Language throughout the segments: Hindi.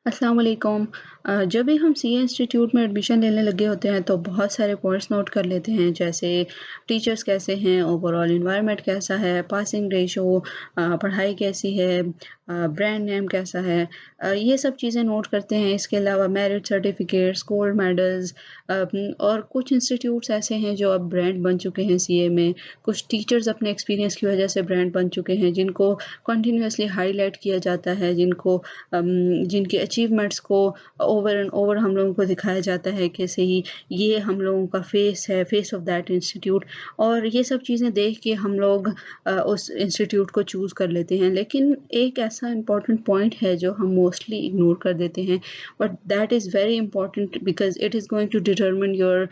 अस्सलाम वालेकुम। जब भी हम सीए इंस्टीट्यूट में एडमिशन लेने लगे होते हैं तो बहुत सारे पॉइंट्स नोट कर लेते हैं, जैसे टीचर्स कैसे हैं, ओवरऑल एनवायरनमेंट कैसा है, पासिंग रेशो, पढ़ाई कैसी है, ब्रांड नेम कैसा है। ये सब चीज़ें नोट करते हैं। इसके अलावा मेरिट सर्टिफिकेट्स, गोल्ड मेडल्स, और कुछ इंस्टीट्यूट्स ऐसे हैं जो अब ब्रांड बन चुके हैं सीए में। कुछ टीचर्स अपने एक्सपीरियंस की वजह से ब्रांड बन चुके हैं, जिनको कंटिन्यूअसली हाईलाइट किया जाता है, जिनके अचीवमेंट्स को ओवर एंड ओवर हम लोगों को दिखाया जाता है कि सही ये हम लोगों का फेस है, फेस ऑफ दैट इंस्टीट्यूट। और ये सब चीज़ें देख के हम लोग उस इंस्टीट्यूट को चूज़ कर लेते हैं। लेकिन एक ऐसा इम्पॉर्टेंट पॉइंट है जो हम मोस्टली इग्नोर कर देते हैं, but that is very important because it is going to determine your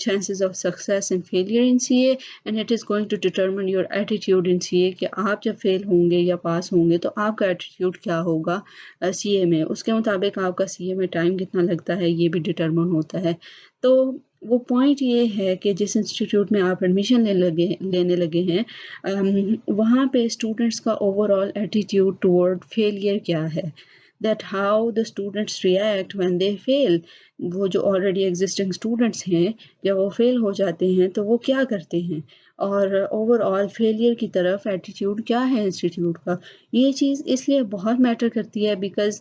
chances of success and failure in CA, and it is going to determine your attitude in CA कि आप जब फेल होंगे या पास होंगे तो आपका एटीट्यूड क्या होगा सीए में। उसके मुताबिक आपका सीए में टाइम कितना लगता है ये भी डिटरमिन होता है। तो वो पॉइंट ये है कि जिस इंस्टीट्यूट में आप एडमिशन लेने लगे हैं, वहाँ पे स्टूडेंट्स का ओवरऑल एटीट्यूड टुवर्ड फेलियर क्या है, that how the students react when they fail. वो जो ऑलरेडी एग्जिस्टिंग स्टूडेंट्स हैं, जब वो फेल हो जाते हैं तो वो क्या करते हैं, और ओवरऑल फेलियर की तरफ एटीट्यूड क्या है इंस्टीट्यूट का। ये चीज़ इसलिए बहुत मैटर करती है बिकॉज़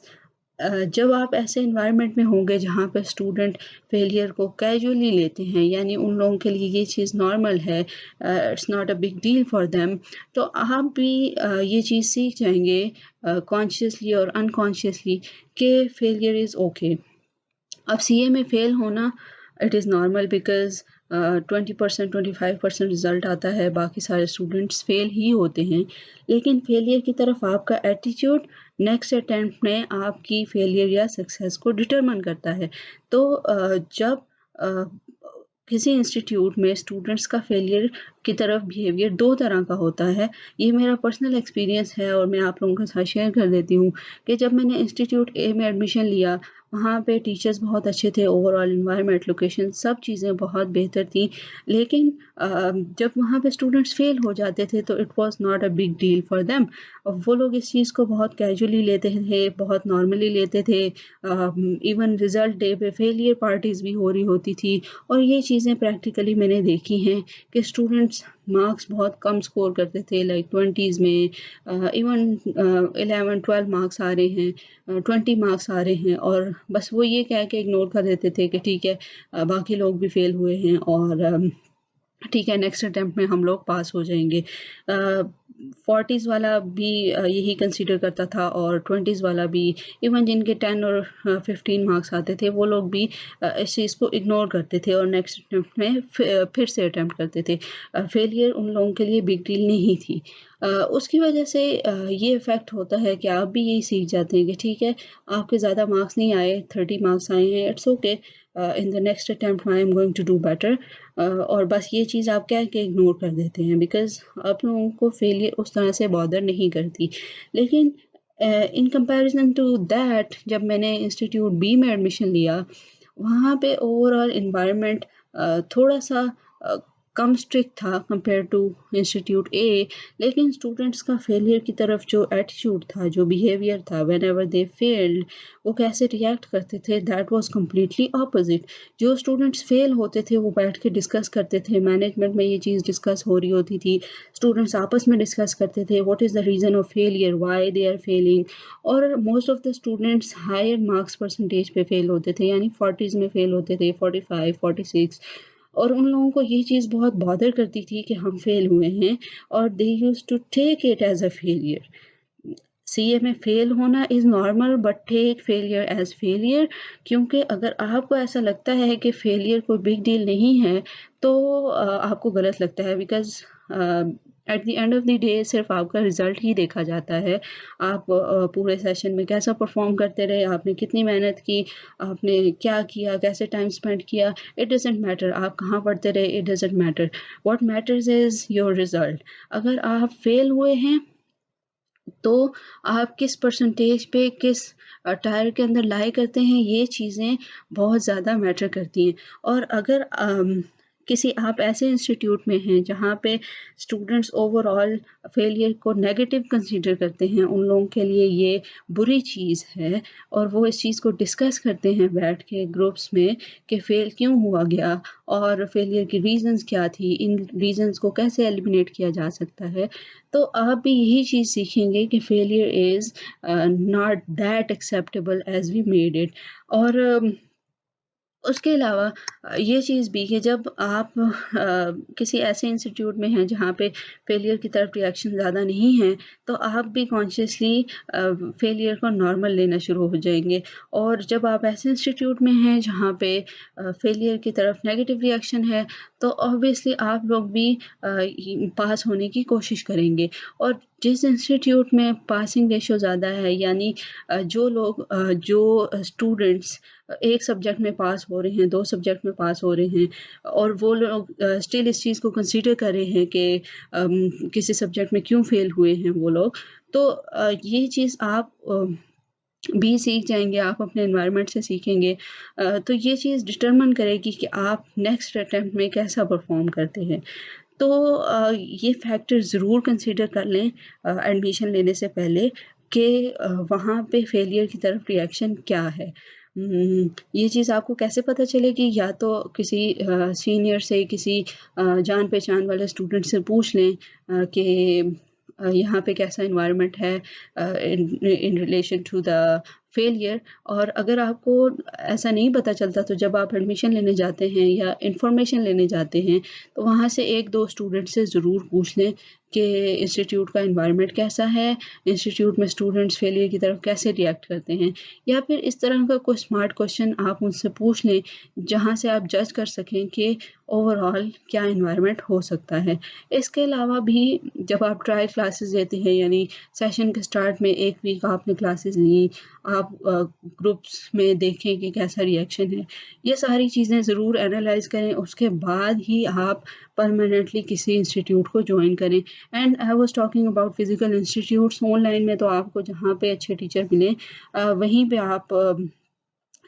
जब आप ऐसे एनवायरनमेंट में होंगे जहाँ पे स्टूडेंट फेलियर को कैजुअली लेते हैं, यानी उन लोगों के लिए ये चीज़ नॉर्मल है, it's not a big deal for them, तो आप भी ये चीज़ सीख जाएँगे कॉन्शियसली और अनकॉन्शियसली कि फेलियर इज़ ओके। अब सीए में फेल होना it is normal because 20% 25% result आता है, बाकी सारे स्टूडेंट्स फेल ही होते हैं। लेकिन फेलियर की तरफ आपका एटीट्यूड नेक्स्ट अटेम्प्ट में आपकी फेलियर या सक्सेस को डिटरमाइन करता है। तो जब अ, किसी इंस्टीट्यूट में स्टूडेंट्स का फेलियर की तरफ बिहेवियर 2 तरह का होता है। ये मेरा पर्सनल एक्सपीरियंस है और मैं आप लोगों के साथ शेयर कर देती हूँ कि जब मैंने इंस्टीट्यूट ए में एडमिशन लिया, वहाँ पे टीचर्स बहुत अच्छे थे, ओवरऑल एनवायरनमेंट, लोकेशन सब चीज़ें बहुत बेहतर थी। लेकिन जब वहाँ पे स्टूडेंट्स फेल हो जाते थे तो it was not a big deal for them. वो लोग इस चीज़ को बहुत कैजुअली लेते थे, बहुत नॉर्मली लेते थे। इवन रिज़ल्ट डे पे फेलियर पार्टीज़ भी हो रही होती थी, और ये चीज़ें प्रैक्टिकली मैंने देखी हैं कि स्टूडेंट्स मार्क्स बहुत कम स्कोर करते थे, लाइक 20s में, इवन 11-12 मार्क्स आ रहे हैं, 20 मार्क्स आ रहे हैं, और बस वो ये कह के इग्नोर कर देते थे कि ठीक है, बाकी लोग भी फेल हुए हैं और ठीक है, नेक्स्ट अटेम्प्ट में हम लोग पास हो जाएँगे। 40s वाला भी यही कंसीडर करता था, और 20s वाला भी, इवन जिनके 10 और 15 मार्क्स आते थे, वो लोग भी इस चीज़ को इग्नोर करते थे और नेक्स्ट अटेम्प्ट में फिर से अटेम्प्ट करते थे। फेलियर उन लोगों के लिए बिग डील नहीं थी। उसकी वजह से ये इफ़ेक्ट होता है कि आप भी यही सीख जाते हैं कि ठीक है, आपके ज़्यादा मार्क्स नहीं आए, 30 मार्क्स आए हैं, it's okay, in the next attempt I am going to do better. और बस ये चीज़ आप कह के इग्नोर कर देते हैं बिकॉज़ आप लोगों को फेलियर उस तरह से बॉदर नहीं करती। लेकिन इन कंपैरिज़न टू दैट, जब मैंने इंस्टीट्यूट बी में एडमिशन लिया, वहाँ पे ओवरऑल एनवायरनमेंट थोड़ा-सा अ, कम स्ट्रिक्ट था कंपेयर टू इंस्टीट्यूट ए, लेकिन स्टूडेंट्स का फेलियर की तरफ जो एटीट्यूड था, जो बिहेवियर था, व्हेनेवर दे फेल्ड, वो कैसे रिएक्ट करते थे, दैट वाज़ कंप्लीटली ऑपोज़िट। जो स्टूडेंट्स फेल होते थे वो बैठ के डिस्कस करते थे, मैनेजमेंट में ये चीज़ डिस्कस हो रही होती थी, स्टूडेंट्स आपस में डिस्कस करते थे what is the reason of failure, why they are failing. और most of the students higher marks percentage पे फेल होते थे, यानी 40s में फेल होते थे, 45, 46, और उन लोगों को ये चीज़ बहुत बॉदर करती थी कि हम फेल हुए हैं, और they used to take it as a failure. CA में फेल होना is normal, but take failure as failure, क्योंकि अगर आपको ऐसा लगता है कि फेलियर कोई बिग डील नहीं है, तो आपको गलत लगता है because at the end of the day सिर्फ़ आपका रिज़ल्ट ही देखा जाता है। आप पूरे सेशन में कैसा परफ़ॉर्म करते रहे, आपने कितनी मेहनत की, आपने क्या किया, कैसे टाइम स्पेंड किया, इट डज़न्ट मैटर। आप कहाँ पढ़ते रहे, it doesn't matter. What matters is your result. अगर आप फेल हुए हैं तो आप किस परसेंटेज पे, किस टायर के अंदर लाई करते हैं, ये चीज़ें बहुत ज़्यादा मैटर करती हैं। और अगर किसी आप ऐसे इंस्टीट्यूट में हैं जहाँ पे स्टूडेंट्स ओवरऑल फेलियर को नेगेटिव कंसीडर करते हैं, उन लोगों के लिए ये बुरी चीज़ है और वो इस चीज़ को डिस्कस करते हैं बैठ के ग्रुप्स में कि फेल क्यों हुआ गया और फेलियर की रीज़न्स क्या थी, इन रीज़न्स को कैसे एलिमिनेट किया जा सकता है। तो आप भी यही चीज़ सीखेंगे कि failure is not that acceptable as we made it. और उसके अलावा ये चीज़ भी कि जब आप किसी ऐसे इंस्टीट्यूट में हैं जहाँ पे फेलियर की तरफ रिएक्शन ज़्यादा नहीं है, तो आप भी कॉन्शियसली फेलियर को नॉर्मल लेना शुरू हो जाएँगे। और जब आप ऐसे इंस्टीट्यूट में हैं जहाँ पे फेलियर की तरफ नेगेटिव रिएक्शन है, तो ऑब्वियसली आप लोग भी पास होने की कोशिश करेंगे। और जिस इंस्टीट्यूट में पासिंग रेशियो ज़्यादा है, यानी जो स्टूडेंट्स एक सब्जेक्ट में पास हो रहे हैं, 2 सब्जेक्ट में पास हो रहे हैं और वो लोग स्टिल इस चीज़ को कंसीडर कर रहे हैं कि किसी सब्जेक्ट में क्यों फेल हुए हैं वो लोग। तो ये चीज़ आप भी सीख जाएँगे, आप अपने एनवायरनमेंट से सीखेंगे। तो ये चीज़ डिटरमाइन करेगी कि आप नेक्स्ट अटेम्प्ट में कैसा परफ़ॉर्म करते हैं। तो ये फैक्टर ज़रूर कंसीडर कर लें एडमिशन लेने से पहले कि वहाँ पे फेलियर की तरफ रिएक्शन क्या है। ये चीज़ आपको कैसे पता चलेगी? या तो किसी सीनियर से, किसी जान-पहचान वाले स्टूडेंट से पूछ लें कि यहाँ पे कैसा एनवायरनमेंट है in in relation to the failure. और अगर आपको ऐसा नहीं पता चलता, तो जब आप एडमिशन लेने जाते हैं या इन्फॉर्मेशन लेने जाते हैं, तो वहाँ से 1-2 स्टूडेंट से ज़रूर पूछ लें कि इंस्टीट्यूट का एनवायरनमेंट कैसा है, इंस्टीट्यूट में स्टूडेंट्स फेलियर की तरफ कैसे रिएक्ट करते हैं। या फिर इस तरह का कोई स्मार्ट क्वेश्चन आप उनसे पूछ लें, जहाँ से आप जज कर सकें कि ओवरऑल क्या एनवायरनमेंट हो सकता है। इसके अलावा भी जब आप ट्रायल क्लासेस लेते हैं, यानी सेशन के स्टार्ट में 1 वीक आपने क्लासेस ली, आप ग्रुप्स में देखें कि कैसा रिएक्शन है। ये सारी चीज़ें ज़रूर एनालाइज़ करें, उसके बाद ही आप परमानेंटली किसी इंस्टीट्यूट को जॉइन करें। And I was talking about physical institutes. Online में तो आपको जहाँ पे अच्छे टीचर मिलें वहीं पे आप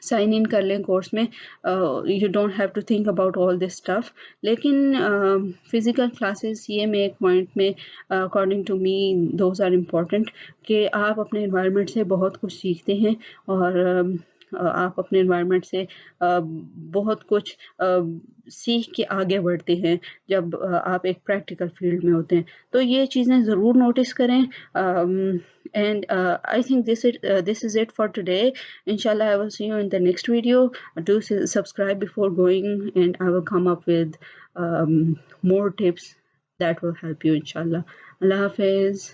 साइन इन कर लें कोर्स में। You don't have to think about all this stuff. लेकिन फिज़िकल क्लासेस, ये मैं एक पॉइंट में according to me those are important कि आप अपने एनवायरनमेंट से बहुत कुछ सीखते हैं और आप अपने एनवायरनमेंट से बहुत कुछ सीख के आगे बढ़ते हैं जब आप एक प्रैक्टिकल फील्ड में होते हैं। तो ये चीज़ें ज़रूर नोटिस करें। And I think this is it for today. Inshallah, I will see you in the next video. Do subscribe before going, and I will come up with more tips that will help you, inshallah. Allah Hafiz.